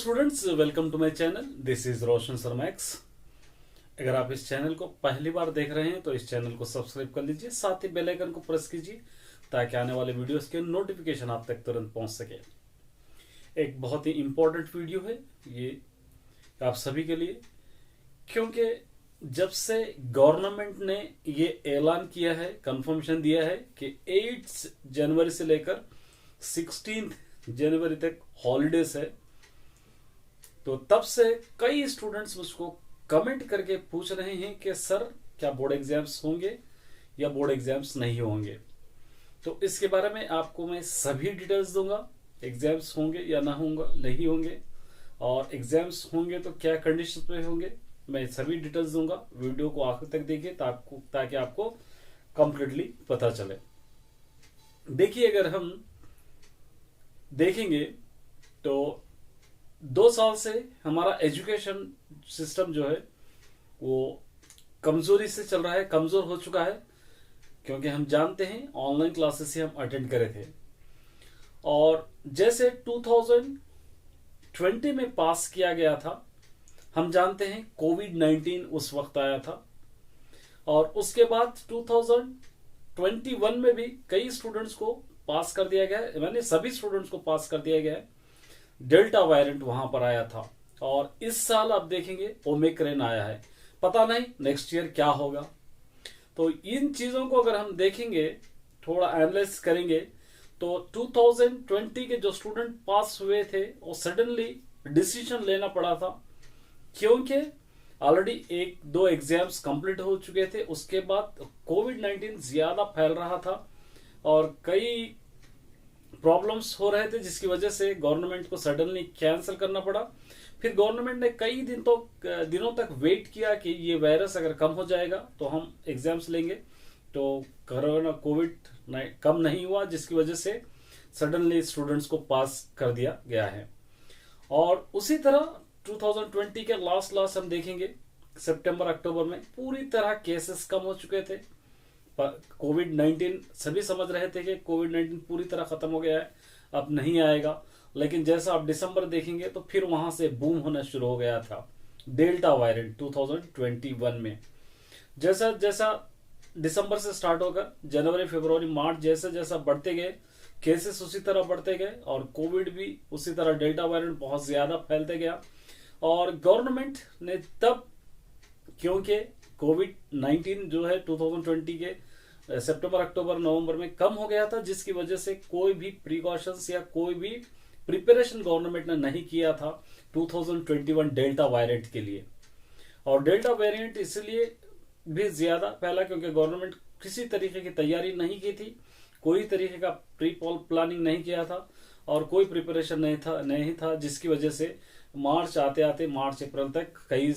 Students, welcome to my channel. This is Roshan Sharma X. अगर आप इस चैनल को पहली बार देख रहे हैं तो इस चैनल को सब्सक्राइब कर लीजिए, साथ ही बेल आइकन को प्रेस कीजिए ताकि आने वाले वीडियोस के नोटिफिकेशन आप तक तुरंत पहुंच सके। एक बहुत ही इंपॉर्टेंट वीडियो है ये आप सभी के लिए, क्योंकि जब से गवर्नमेंट ने ये ऐलान किया है, कंफर्मेशन दिया है कि 8 जनवरी से लेकर 16 जनवरी तक हॉलीडेज है, तो तब से कई स्टूडेंट्स मुझको कमेंट करके पूछ रहे हैं कि सर क्या बोर्ड एग्जाम्स होंगे या बोर्ड एग्जाम्स नहीं होंगे। तो इसके बारे में आपको मैं सभी डिटेल्स दूंगा, एग्जाम्स होंगे या ना होंगे, नहीं होंगे, और एग्जाम्स होंगे तो क्या कंडीशन पे होंगे, मैं सभी डिटेल्स दूंगा। वीडियो को आखिर तक देखिए ताकि आपको कंप्लीटली पता चले। देखिए, अगर हम देखेंगे तो 2 साल से हमारा एजुकेशन सिस्टम जो है वो कमजोरी से चल रहा है, कमजोर हो चुका है, क्योंकि हम जानते हैं ऑनलाइन क्लासेस ही हम अटेंड करे थे। और जैसे 2020 में पास किया गया था, हम जानते हैं कोविड-19 उस वक्त आया था, और उसके बाद 2021 में भी कई स्टूडेंट्स को पास कर दिया गया है, मैंने सभी स्टूडेंट्स को पास कर दिया गया है। डेल्टा वेरिएंट वहां पर आया था, और इस साल आप देखेंगे ओमिक्रॉन आया है। पता नहीं नेक्स्ट ईयर क्या होगा। तो इन चीजों को अगर हम देखेंगे, थोड़ा एनालाइज करेंगे, तो 2020 के जो स्टूडेंट पास हुए थे वो सडनली डिसीजन लेना पड़ा था, क्योंकि ऑलरेडी 1-2 एग्जाम्स कंप्लीट हो चुके थे। उसके बाद कोविड-19 ज्यादा फैल रहा था और कई प्रॉब्लम्स हो रहे थे, जिसकी वजह से गवर्नमेंट को सडनली कैंसिल करना पड़ा। फिर गवर्नमेंट ने कई दिनों तक वेट किया कि ये वायरस अगर कम हो जाएगा तो हम एग्जाम्स लेंगे। तो कोरोना कोविड कम नहीं हुआ, जिसकी वजह से सडनली स्टूडेंट्स को पास कर दिया गया है। और उसी तरह 2020 के लास्ट हम देखेंगे, सितंबर अक्टूबर में पूरी तरह केसेस कम हो चुके थे। कोविड-19 सभी समझ रहे थे कि कोविड-19 पूरी तरह खत्म हो गया है, अब नहीं आएगा। लेकिन जैसा आप दिसंबर देखेंगे तो फिर वहां से बूम होना शुरू हो गया था डेल्टा वेरिएंट 2021 में। जैसा जैसा दिसंबर से स्टार्ट होकर जनवरी, फरवरी, मार्च जैसा बढ़ते गए केसेस, उसी तरह बढ़ते गए, और कोविड भी उसी तरह डेल्टा वेरिएंट बहुत ज्यादा फैलते गया। और गवर्नमेंट ने तब, क्योंकि कोविड-19 जो है 2020 के सितंबर, अक्टूबर, नवंबर में कम हो गया था, जिसकी वजह से कोई भी प्रिकॉशंस या कोई भी प्रिपरेशन गवर्नमेंट ने नहीं किया था 2021 डेल्टा वेरिएंट के लिए। और डेल्टा वेरिएंट इसलिए भी ज्यादा फैला क्योंकि गवर्नमेंट किसी तरीके की तैयारी नहीं की थी, कोई तरीके का प्री प्लानिंग नहीं किया था, और कोई प्रिपरेशन नहीं था, जिसकी वजह से मार्च आते मार्च अप्रैल तक कई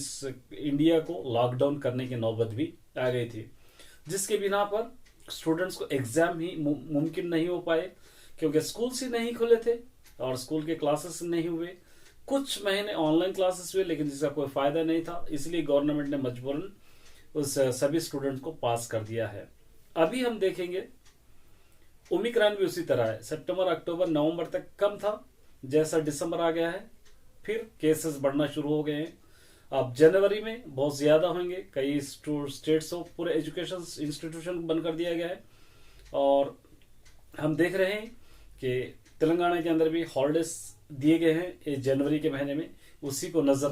इंडिया को लॉकडाउन करने की नौबत भी आ गई थी, जिसके बिना पर स्टूडेंट्स को एग्जाम ही मुमकिन नहीं हो पाए, क्योंकि स्कूल्स ही नहीं खुले थे और स्कूल के क्लासेस नहीं हुए। कुछ महीने ऑनलाइन क्लासेस हुए, लेकिन जिसका कोई फायदा नहीं था, इसलिए गवर्नमेंट ने मजबूरन उस सभी स्टूडेंट्स को पास कर दिया है। अभी हम देखेंगे ओमिक्रॉन भी उसी तरह है, सितंबर, अक्टूबर, नवंबर तक कम था, जैसा दिसंबर आ गया है फिर केसेस बढ़ना शुरू हो गए हैं। अब जनवरी में बहुत ज्यादा होंगे, कई स्टेट्स को पूरे एजुकेशन इंस्टीट्यूशन बंद कर दिया गया है, और हम देख रहे हैं कि तेलंगाना के अंदर भी हॉलिडेज दिए गए हैं जनवरी के महीने में। उसी को मद्देनजर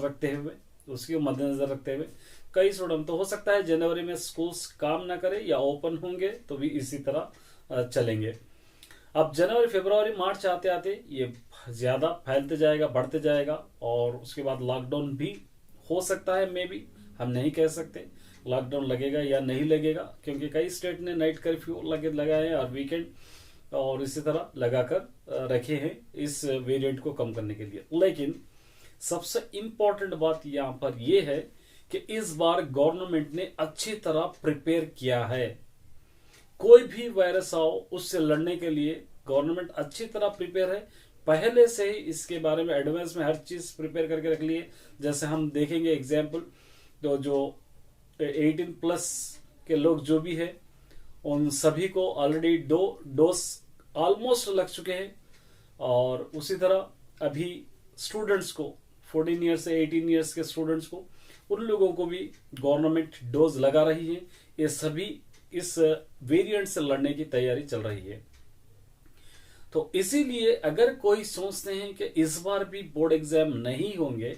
रखते हुए कई स्टूडेंट, तो हो सकता है जनवरी में स्कूल्स काम ना करे या ओपन होंगे तो भी इसी तरह चलेंगे। अब जनवरी, फरवरी, मार्च आते ये ज्यादा फैलते जाएगा, बढ़ते जाएगा, और उसके बाद लॉकडाउन भी हो सकता है। मे बी हम नहीं कह सकते लॉकडाउन लगेगा या नहीं लगेगा, क्योंकि कई स्टेट ने नाइट कर्फ्यू लगाए हैं और वीकेंड और इसी तरह लगाकर रखे हैं इस वेरिएंट को कम करने के लिए। लेकिन सबसे इंपॉर्टेंट बात यहां पर यह है कि इस बार गवर्नमेंट ने अच्छी तरह प्रिपेयर किया है। कोई भी वायरस आओ उससे लड़ने के लिए गवर्नमेंट अच्छी तरह प्रिपेयर है, पहले से ही इसके बारे में एडवांस में हर चीज प्रिपेयर करके रख ली है। जैसे हम देखेंगे एग्जाम्पल, तो जो 18+ के लोग जो भी है उन सभी को ऑलरेडी 2 डोज ऑलमोस्ट लग चुके हैं, और उसी तरह अभी स्टूडेंट्स को 14 ईयर्स से 18 ईयर्स के स्टूडेंट्स को, उन लोगों को भी गवर्नमेंट डोज लगा रही है। ये सभी इस वेरिएंट से लड़ने की तैयारी चल रही है। तो इसीलिए अगर कोई सोचते हैं कि इस बार भी बोर्ड एग्जाम नहीं होंगे,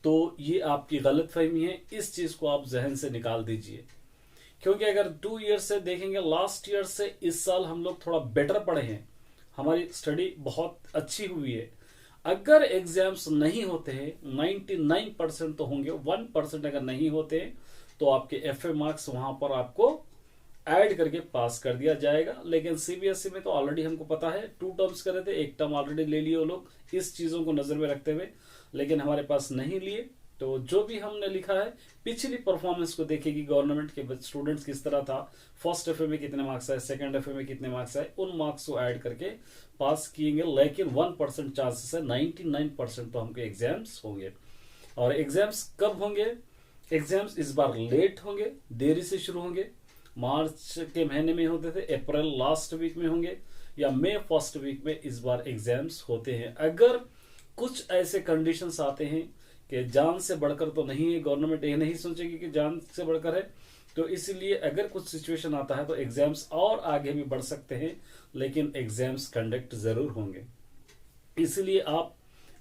तो ये आपकी गलतफहमी है। इस चीज को आप जहन से निकाल दीजिए, क्योंकि अगर 2 ईयर से देखेंगे, लास्ट ईयर से इस साल हम लोग थोड़ा बेटर पढ़े हैं, हमारी स्टडी बहुत अच्छी हुई है। अगर एग्जाम्स नहीं होते हैं, 99% तो होंगे, 1% अगर नहीं होते हैं तो आपके एफए मार्क्स वहां पर आपको ऐड करके पास कर दिया जाएगा। लेकिन सीबीएसई में तो ऑलरेडी हमको पता है 2 टर्म्स करे थे, 1 टर्म ऑलरेडी ले लिए वो लोग, इस चीजों को नजर में रखते हुए, लेकिन हमारे पास नहीं लिए। तो जो भी हमने लिखा है, पिछली परफॉर्मेंस को देखेगी गवर्नमेंट के स्टूडेंट्स किस तरह था, फर्स्ट एफए में कितने मार्क्स आए, सेकंड एफए में कितने मार्क्स आए, उन मार्क्स को ऐड करके पास किएंगे। लेकिन 1% चांसेस है, 99% तो हमके एग्जाम्स होंगे। और एग्जाम्स कब होंगे? एग्जाम्स इस बार लेट होंगे, देरी से शुरू होंगे। मार्च के महीने में होते थे, अप्रैल लास्ट वीक में होंगे, या मई फर्स्ट वीक में इस बार एग्जाम्स होते हैं। अगर कुछ ऐसे कंडीशंस आते हैं कि जान से बढ़कर तो नहीं है, गवर्नमेंट ये नहीं सोचेगी कि जान से बढ़कर है, तो इसलिए अगर कुछ सिचुएशन आता है तो एग्जाम्स और आगे भी बढ़ सकते हैं, लेकिन एग्जाम्स कंडक्ट जरूर होंगे। इसलिए आप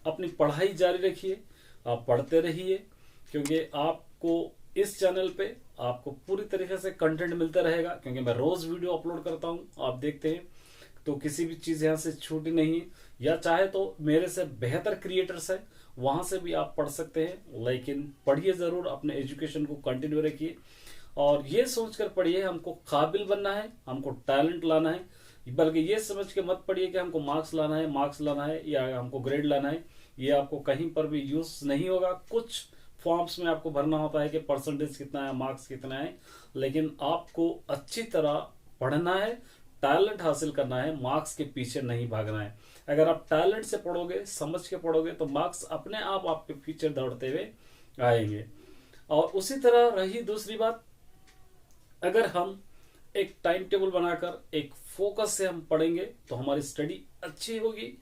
अपनी पढ़ाई जारी रखिए, आप पढ़ते रहिए, क्योंकि आपको इस चैनल पे आपको पूरी तरीके से कंटेंट मिलता रहेगा, क्योंकि मैं रोज वीडियो अपलोड करता हूं, आप देखते हैं, तो किसी भी चीज यहां से छूटी नहीं है। या चाहे तो मेरे से बेहतर क्रिएटर्स है, वहां से भी आप पढ़ सकते हैं, लेकिन पढ़िए जरूर, अपने एजुकेशन को कंटिन्यू रखिए। और ये सोचकर पढ़िए हमको काबिल बनना है, हमको टैलेंट लाना है, बल्कि ये समझ के मत पढ़िए कि हमको मार्क्स लाना है या हमको ग्रेड लाना है। ये आपको कहीं पर भी यूज नहीं होगा। कुछ फॉर्म्स में आपको भरना होता है कि परसेंटेज कितना है, मार्क्स कितना है, लेकिन आपको अच्छी तरह पढ़ना है, टैलेंट हासिल करना है, मार्क्स के पीछे नहीं भागना है। अगर आप टैलेंट से पढ़ोगे, समझ के पढ़ोगे, तो मार्क्स अपने आप आपके पीछे दौड़ते हुए आएंगे। और उसी तरह रही दूसरी बात, अगर हम एक टाइम टेबल बनाकर एक फोकस से हम पढ़ेंगे तो हमारी स्टडी अच्छी होगी,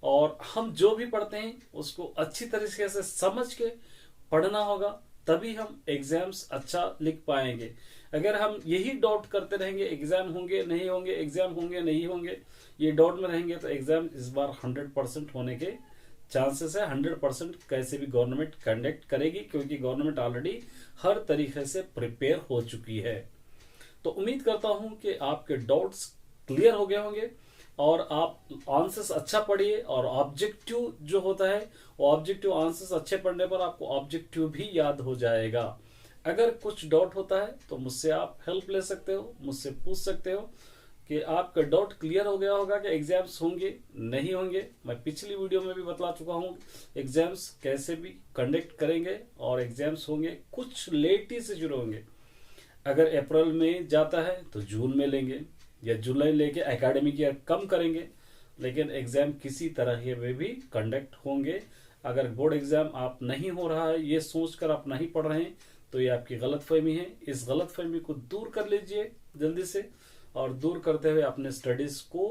और हम जो भी पढ़ते हैं उसको अच्छी तरीके से समझ के पढ़ना होगा, तभी हम एग्जाम्स अच्छा लिख पाएंगे। अगर हम यही डाउट करते रहेंगे, एग्जाम होंगे नहीं होंगे, एग्जाम होंगे नहीं होंगे, ये डाउट में रहेंगे, तो एग्जाम इस बार 100% होने के चांसेस है। 100% कैसे भी गवर्नमेंट कंडक्ट करेगी, क्योंकि गवर्नमेंट ऑलरेडी हर तरीके से प्रिपेयर हो चुकी है। तो उम्मीद करता हूं कि आपके डाउट्स क्लियर हो गए होंगे, और आप आंसर्स अच्छा पढ़िए। और ऑब्जेक्टिव जो होता है, वो ऑब्जेक्टिव आंसर्स अच्छे पढ़ने पर आपको ऑब्जेक्टिव भी याद हो जाएगा। अगर कुछ डाउट होता है तो मुझसे आप हेल्प ले सकते हो, मुझसे पूछ सकते हो कि आपका डाउट क्लियर हो गया होगा कि एग्जाम्स होंगे नहीं होंगे। मैं पिछली वीडियो में भी बता चुका हूं एग्जाम्स कैसे भी कंडक्ट करेंगे, और एग्जाम्स होंगे कुछ लेट ही से शुरू होंगे। अगर अप्रैल में जाता है तो जून में लेंगे, या जुलाई लेके एकेडमिक ईयर कम करेंगे, लेकिन एग्जाम किसी तरह के वे भी कंडक्ट होंगे। अगर बोर्ड एग्जाम आप नहीं हो रहा है ये सोचकर आप नहीं पढ़ रहे हैं, तो ये आपकी गलतफहमी है। इस गलतफहमी को दूर कर लीजिए जल्दी से, और दूर करते हुए अपने स्टडीज को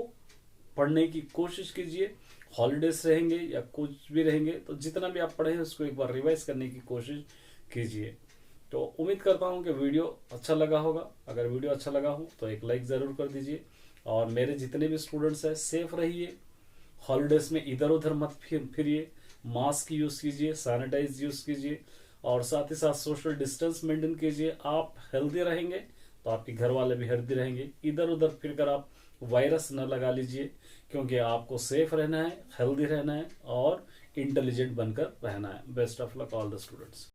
पढ़ने की कोशिश कीजिए। हॉलीडेज रहेंगे या कुछ भी रहेंगे, तो जितना भी आप पढ़े हैं उसको एक बार रिवाइज करने की कोशिश कीजिए। तो उम्मीद करता हूं कि वीडियो अच्छा लगा होगा। अगर वीडियो अच्छा लगा हो तो एक लाइक जरूर कर दीजिए, और मेरे जितने भी स्टूडेंट्स हैं सेफ रहिए, हॉलीडेज में इधर उधर मत फिरिए, मास्क यूज कीजिए, सैनिटाइज यूज कीजिए, और साथ ही साथ सोशल डिस्टेंस मेंटेन कीजिए। आप हेल्दी रहेंगे तो आपके घर वाले भी हेल्दी रहेंगे। इधर उधर फिरकर आप वायरस न लगा लीजिए, क्योंकि आपको सेफ रहना है, हेल्दी रहना है, और इंटेलिजेंट बनकर रहना है। Best of luck all the students.